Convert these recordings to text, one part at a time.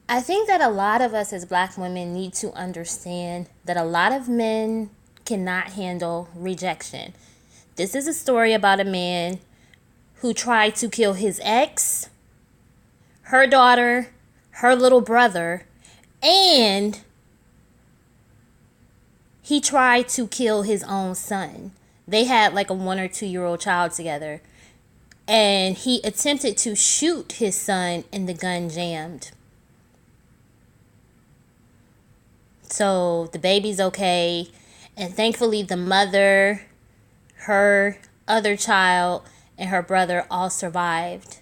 I think that a lot of us as black women need to understand that a lot of men cannot handle rejection. This is a story about a man who tried to kill his ex, her daughter, her little brother, and he tried to kill his own son. They had like a 1 or 2 year old child together. And he attempted to shoot his son and the gun jammed. So the baby's okay. And thankfully the mother, her other child, and her brother all survived.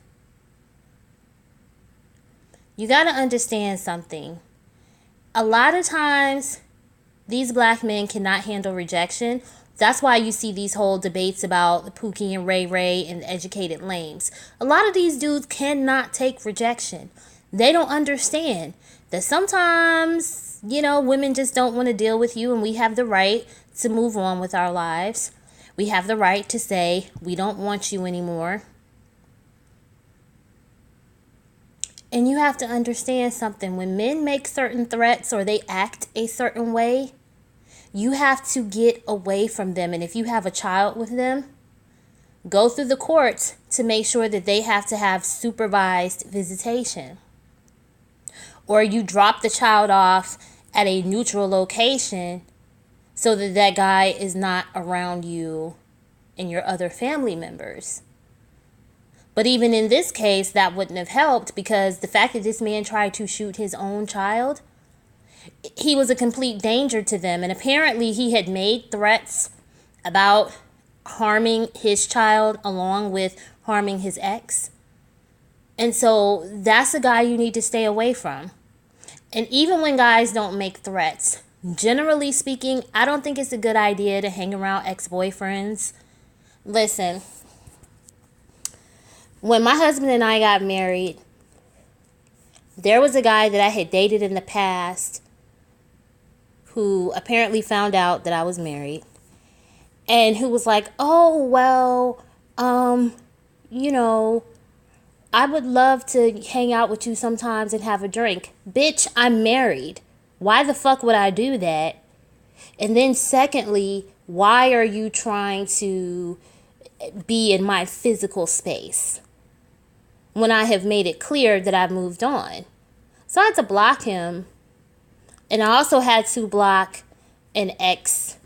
You got to understand something. A lot of times, these black men cannot handle rejection. That's why you see these whole debates about Pookie and Ray Ray and the educated lames. A lot of these dudes cannot take rejection. They don't understand that sometimes, women just don't want to deal with you, and we have the right to move on with our lives. We have the right to say, we don't want you anymore. And you have to understand something. When men make certain threats or they act a certain way, you have to get away from them. And if you have a child with them, go through the courts to make sure that they have to have supervised visitation. Or you drop the child off at a neutral location so that that guy is not around you and your other family members. But even in this case, that wouldn't have helped, because the fact that this man tried to shoot his own child, he was a complete danger to them. And apparently he had made threats about harming his child along with harming his ex. And so that's a guy you need to stay away from. And even when guys don't make threats, generally speaking, I don't think it's a good idea to hang around ex-boyfriends. Listen, when my husband and I got married, there was a guy that I had dated in the past who apparently found out that I was married, and who was like, oh, well, I would love to hang out with you sometimes and have a drink. Bitch, I'm married. Why the fuck would I do that? And then secondly, why are you trying to be in my physical space when I have made it clear that I've moved on? So I had to block him. And I also had to block an ex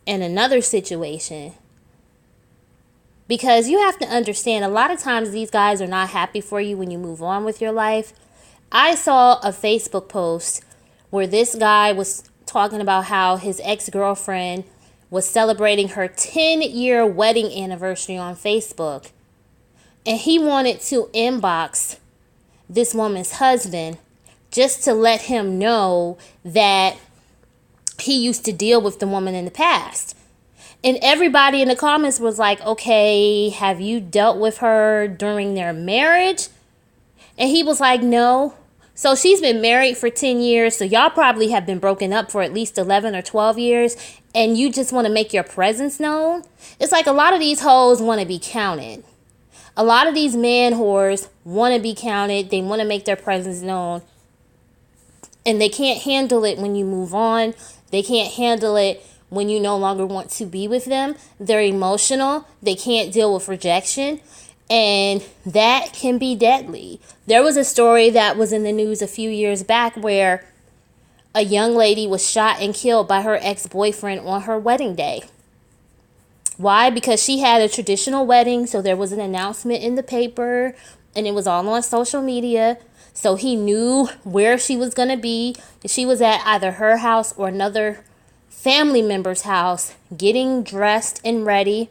in another situation. Because you have to understand, a lot of times these guys are not happy for you when you move on with your life. I saw a Facebook post where this guy was talking about how his ex-girlfriend was celebrating her 10-year wedding anniversary on Facebook. And he wanted to inbox this woman's husband just to let him know that he used to deal with the woman in the past. And everybody in the comments was like, okay, have you dealt with her during their marriage? And he was like, no. So she's been married for 10 years. So y'all probably have been broken up for at least 11 or 12 years. And you just want to make your presence known? It's like a lot of these hoes want to be counted. A lot of these man whores want to be counted. They want to make their presence known. And they can't handle it when you move on. They can't handle it when you no longer want to be with them. They're emotional. They can't deal with rejection. And that can be deadly. There was a story that was in the news a few years back where a young lady was shot and killed by her ex-boyfriend on her wedding day. Why? Because she had a traditional wedding, so there was an announcement in the paper, and it was all on social media. So he knew where she was going to be. She was at either her house or another family member's house getting dressed and ready.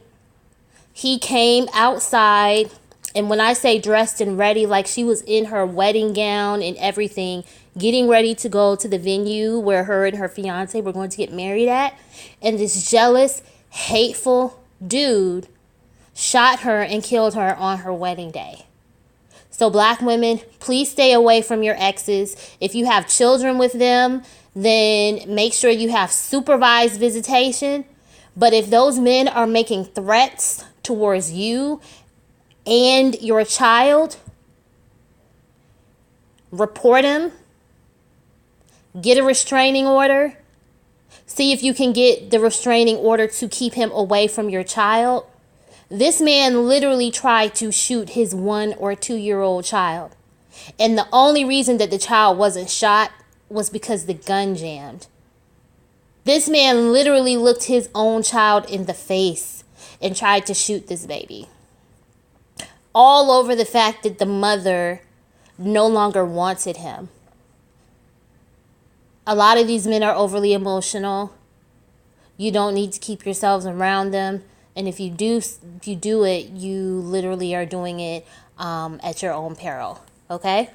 He came outside, and when I say dressed and ready, like she was in her wedding gown and everything, getting ready to go to the venue where her and her fiance were going to get married at. And this jealous, hateful dude shot her and killed her on her wedding day. So black women, please stay away from your exes. If you have children with them, then make sure you have supervised visitation. But if those men are making threats towards you and your child, report him, get a restraining order, see if you can get the restraining order to keep him away from your child. This man literally tried to shoot his 1 or 2-year-old child. And the only reason that the child wasn't shot was because the gun jammed. This man literally looked his own child in the face and tried to shoot this baby. All over the fact that the mother no longer wanted him. A lot of these men are overly emotional. You don't need to keep yourselves around them. And if you do it, you literally are doing it at your own peril. Okay?